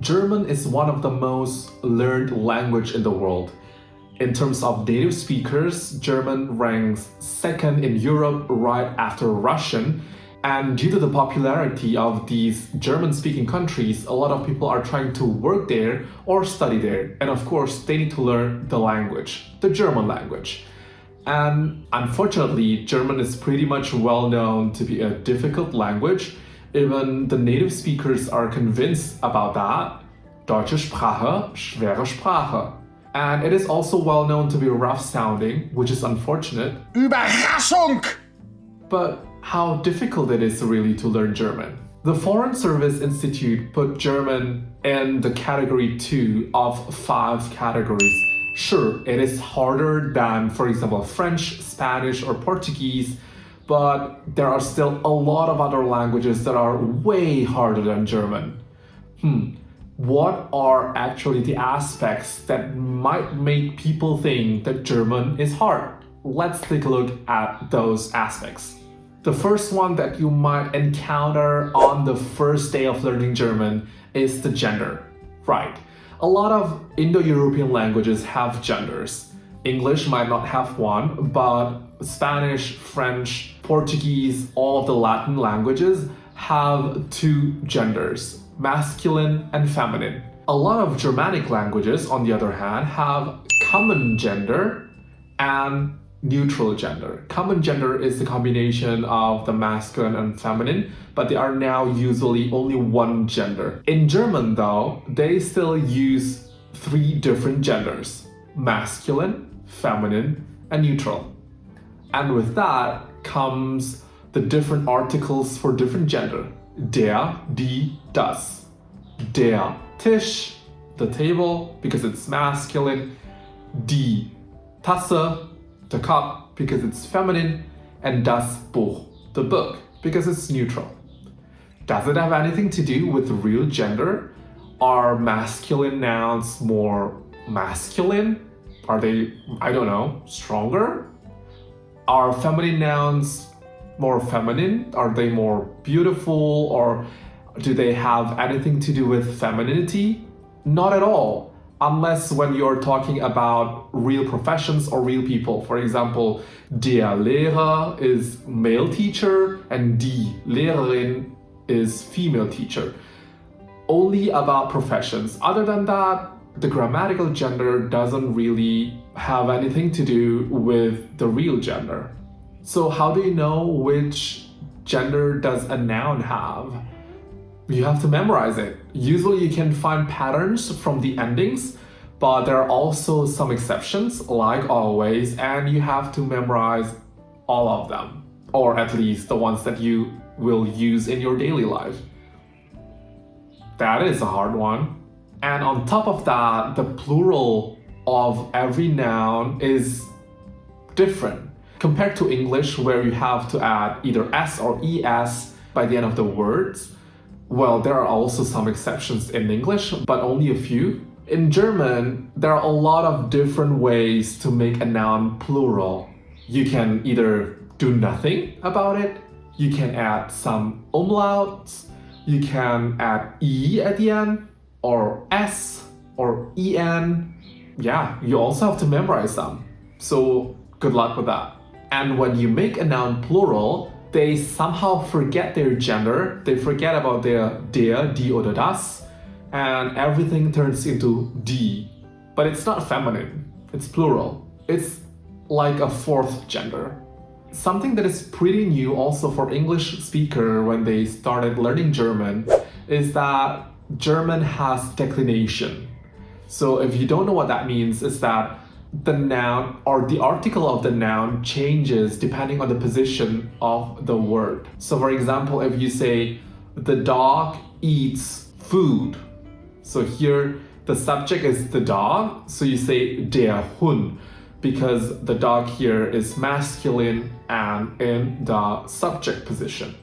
German is one of the most learned language in the world. In terms of native speakers, German ranks second in Europe right after Russian. And due to the popularity of these German-speaking countries, a lot of people are trying to work there or study there. And of course, they need to learn the language, the German language. And unfortunately, German is pretty much well known to be a difficult language. Even the native speakers are convinced about that. Deutsche Sprache, schwere Sprache. And it is also well known to be rough sounding, which is unfortunate. Überraschung! But how difficult it is really to learn German. The Foreign Service Institute put German in the category 2 of 5 categories. Sure, it is harder than, for example, French, Spanish, or Portuguese, but there are still a lot of other languages that are way harder than German. What are actually the aspects that might make people think that German is hard? Let's take a look at those aspects. The first one that you might encounter on the first day of learning German is the gender. Right. A lot of Indo-European languages have genders. English might not have one, but Spanish, French, Portuguese, all of the Latin languages have 2 genders, masculine and feminine. A lot of Germanic languages, on the other hand, have common gender and neutral gender. Common gender is the combination of the masculine and feminine, but they are now usually only one gender. In German, though, they still use 3 different genders: masculine, feminine, and neutral. And with that comes the different articles for different gender. Der, die, das. Der Tisch, the table, because it's masculine. Die Tasse, the cup, because it's feminine. And das Buch, the book, because it's neutral. Does it have anything to do with real gender? Are masculine nouns more masculine? Are they, I don't know, stronger? Are feminine nouns more feminine? Are they more beautiful? Or do they have anything to do with femininity? Not at all, unless when you're talking about real professions or real people. For example, der Lehrer is male teacher and die Lehrerin is female teacher. Only about professions. Other than that, the grammatical gender doesn't really have anything to do with the real gender. So how do you know which gender does a noun have? You have to memorize it. Usually you can find patterns from the endings, but there are also some exceptions, like always, and you have to memorize all of them, or at least the ones that you will use in your daily life. That is a hard one. And on top of that, the plural of every noun is different. Compared to English, where you have to add either s or es by the end of the words, well, there are also some exceptions in English, but only a few. In German, there are a lot of different ways to make a noun plural. You can either do nothing about it, you can add some umlauts, you can add e at the end, or s, or en. Yeah, you also have to memorize them. So good luck with that. And when you make a noun plural, they somehow forget their gender, they forget about their der, die oder das, and everything turns into die. But it's not feminine, it's plural. It's like a 4th gender. Something that is pretty new also for English speaker when they started learning German is that German has declination. So if you don't know what that means, is that the noun or the article of the noun changes depending on the position of the word. So for example, if you say the dog eats food, so here the subject is the dog, so you say der Hund, because the dog here is masculine and in the subject position.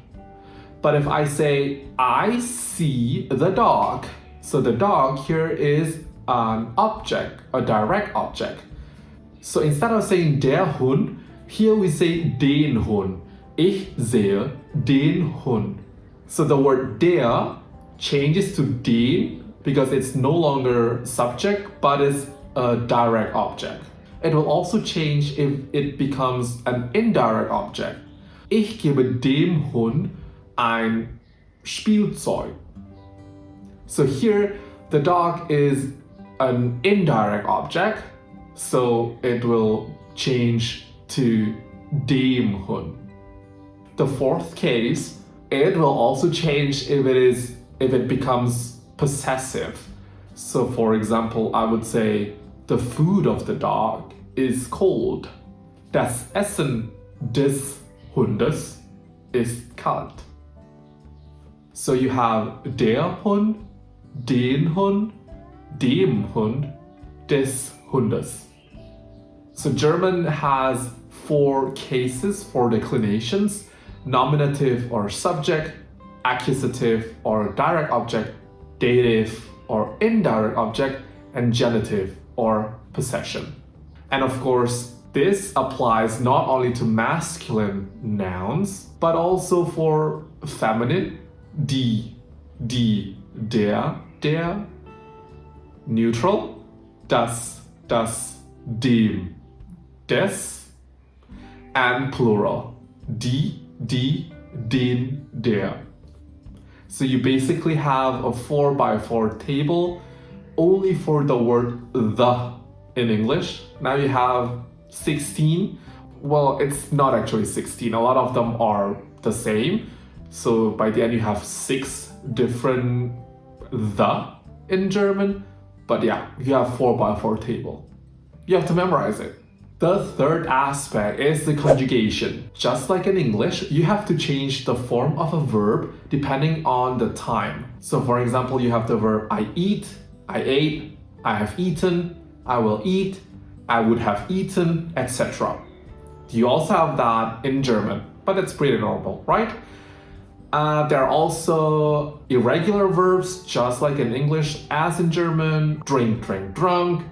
But if I say I see the dog, so the dog here is an object, a direct object. So instead of saying der Hund, here we say den Hund. Ich sehe den Hund. So the word der changes to den because it's no longer subject but is a direct object. It will also change if it becomes an indirect object. Ich gebe dem Hund ein Spielzeug. So here, the dog is an indirect object, so it will change to dem Hund. The fourth case, it will also change if it becomes possessive. So for example, I would say the food of the dog is cold. Das Essen des Hundes ist kalt. So you have der Hund, den Hund, dem Hund, des Hundes. So German has 4 cases for declinations: nominative or subject, accusative or direct object, dative or indirect object, and genitive or possession. And of course, this applies not only to masculine nouns, but also for feminine, die, der, neutral, das, dem, des, and plural, die, den, der. So you basically have a 4x4 table only for the word the in English. Now you have 16. Well, it's not actually 16. A lot of them are the same. So by the end you have 6 different the in German. But yeah, you have 4x4 table. You have to memorize it. The third aspect is the conjugation. Just like in English, you have to change the form of a verb depending on the time. So for example, you have the verb I eat, I ate, I have eaten, I will eat, I would have eaten, etc. You also have that in German, but it's pretty normal, right? There are also irregular verbs, just like in English, as in German. Drink, drunk,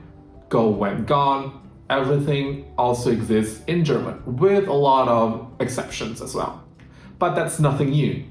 go, went, gone. Everything also exists in German, with a lot of exceptions as well. But that's nothing new.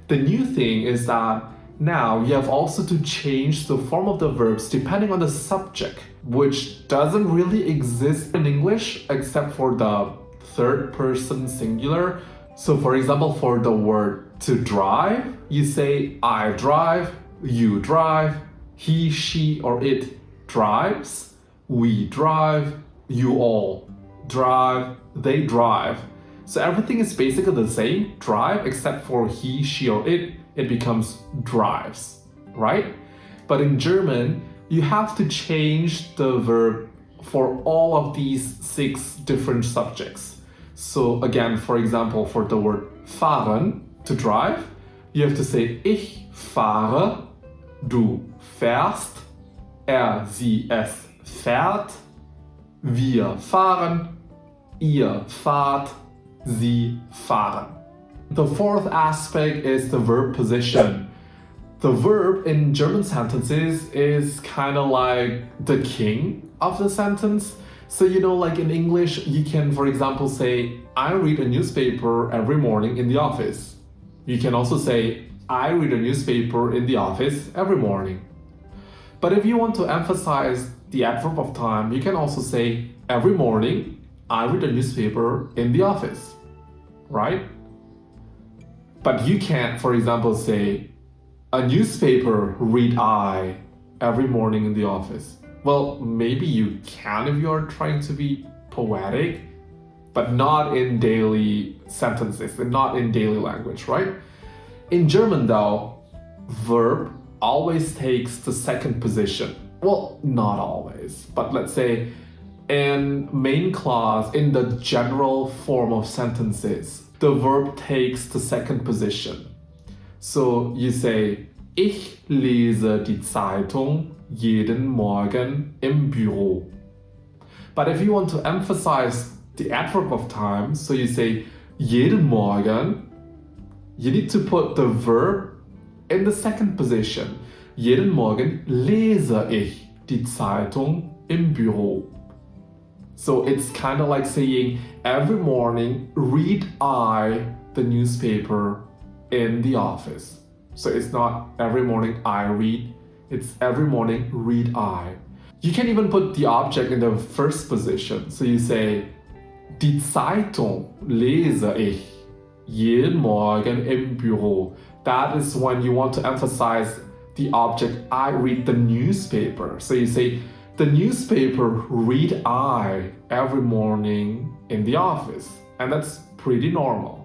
The new thing is that now you have also to change the form of the verbs depending on the subject, which doesn't really exist in English except for the third person singular. So for example, for the word to drive, you say I drive, you drive, he, she, or it drives, we drive, you all drive, they drive. So everything is basically the same, drive, except for he, she, or it becomes drives, right? But in German, you have to change the verb for all of these 6 different subjects. So again, for example, for the word fahren, to drive, you have to say ich fahre, du fährst, sie, es fährt, wir fahren, ihr fahrt, sie fahren. The fourth aspect is the verb position. The verb in German sentences is kind of like the king of the sentence. So, like in English, you can, for example, say, I read a newspaper every morning in the office. You can also say, I read a newspaper in the office every morning. But if you want to emphasize the adverb of time, you can also say, every morning, I read a newspaper in the office, right? But you can't, for example, say, a newspaper read I every morning in the office. Well, maybe you can if you're trying to be poetic, but not in daily sentences and not in daily language, right? In German though, verb always takes the second position. Well, not always, but let's say in main clause, in the general form of sentences, the verb takes the second position. So you say, ich lese die Zeitung jeden Morgen im Büro. But if you want to emphasize the adverb of time, so you say jeden Morgen, you need to put the verb in the second position. Jeden Morgen lese ich die Zeitung im Büro. So it's kind of like saying every morning read I the newspaper in the office. So it's not every morning I read, It's every morning, read I. You can even put the object in the first position. So you say, Die Zeitung lese ich jeden Morgen im Büro. That is when you want to emphasize the object, I read the newspaper. So you say, the newspaper read I every morning in the office. And that's pretty normal.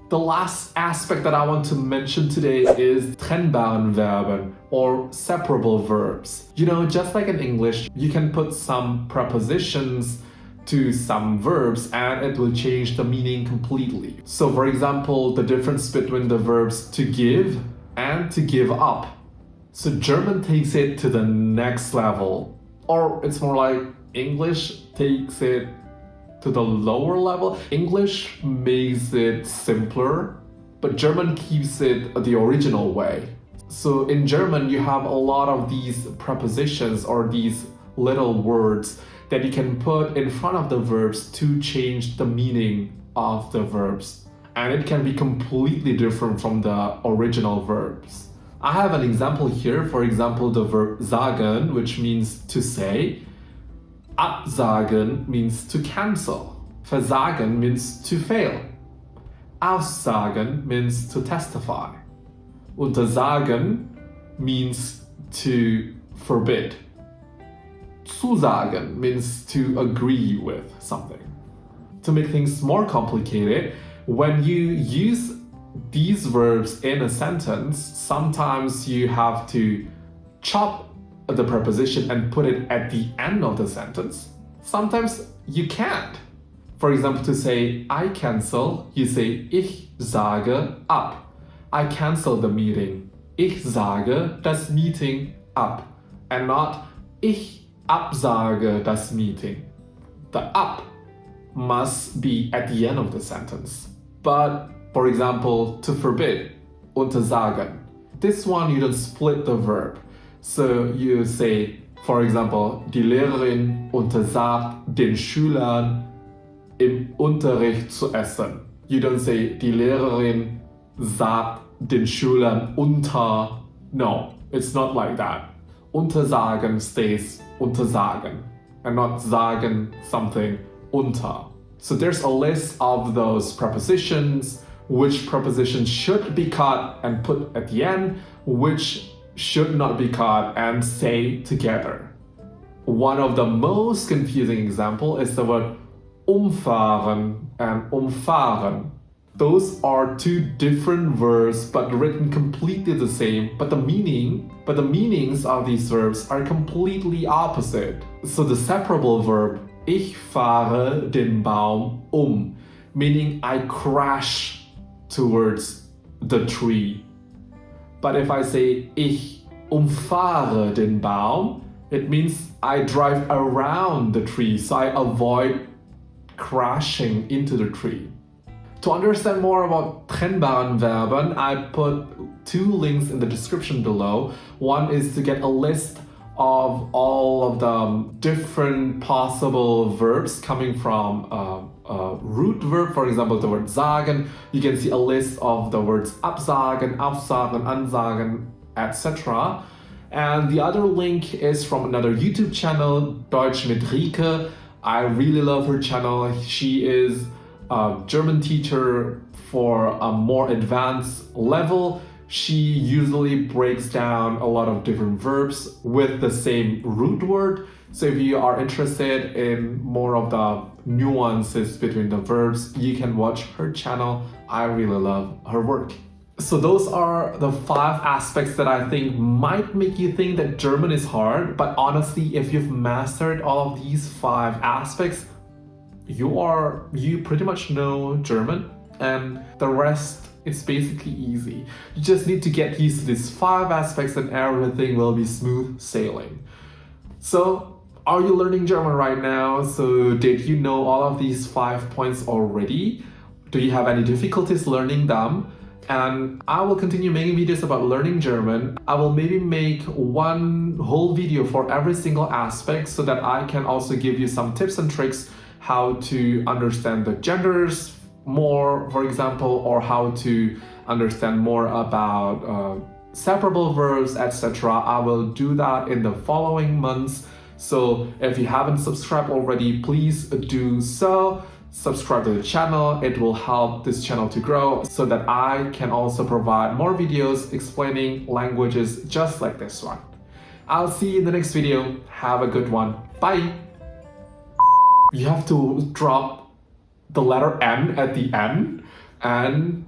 The last aspect that I want to mention today is trennbaren Verben or separable verbs. You know, just like in English, you can put some prepositions to some verbs and it will change the meaning completely. So for example, the difference between the verbs to give and to give up. So German takes it to the next level, or it's more like English takes it to the lower level. English makes it simpler, but German keeps it the original way. So in German, you have a lot of these prepositions or these little words that you can put in front of the verbs to change the meaning of the verbs. And it can be completely different from the original verbs. I have an example here. For example, the verb sagen, which means to say. Absagen means to cancel. Versagen means to fail. Aussagen means to testify. Untersagen means to forbid. Zusagen means to agree with something. To make things more complicated, when you use these verbs in a sentence, sometimes you have to chop the preposition and put it at the end of the sentence. Sometimes you can't. For example, to say I cancel, you say ich sage ab. I cancel the meeting. Ich sage das Meeting ab. And not ich absage das Meeting. The ab must be at the end of the sentence. But for example, to forbid, untersagen. This one you don't split the verb. So you say, for example, die Lehrerin untersagt den Schülern im Unterricht zu essen. You don't say, die Lehrerin sagt den Schülern unter. No, it's not like that. Untersagen stays untersagen and not sagen something unter. So there's a list of those prepositions, which prepositions should be cut and put at the end, which should not be cut and say together. One of the most confusing example is the word umfahren and umfahren. Those are two different verbs but written completely the same, but the meanings of these verbs are completely opposite. So the separable verb ich fahre den Baum meaning I crash towards the tree. But if I say ich umfahre den Baum, it means I drive around the tree, so I avoid crashing into the tree. To understand more about trennbaren Verben, I put two links in the description below. One is to get a list of all of the different possible verbs coming from a root verb, for example, the word sagen. You can see a list of the words absagen, aufsagen, ansagen, etc. And the other link is from another YouTube channel, Deutsch mit Rike. I really love her channel. She is a German teacher for a more advanced level. She usually breaks down a lot of different verbs with the same root word. So if you are interested in more of the nuances between the verbs, you can watch her channel. I really love her work. So those are the 5 aspects that I think might make you think that German is hard. But honestly, if you've mastered all of these 5 aspects, you pretty much know German, and the rest is basically easy. You just need to get used to these 5 aspects and everything will be smooth sailing. So, are you learning German right now? So, did you know all of these 5 points already? Do you have any difficulties learning them? And I will continue making videos about learning German. I will maybe make one whole video for every single aspect so that I can also give you some tips and tricks how to understand the genders more, for example, or how to understand more about separable verbs, etc. I will do that in the following months. So if you haven't subscribed already, please do so. Subscribe to the channel. It will help this channel to grow so that I can also provide more videos explaining languages just like this one. I'll see you in the next video. Have a good one. Bye. You have to drop the letter N at the end and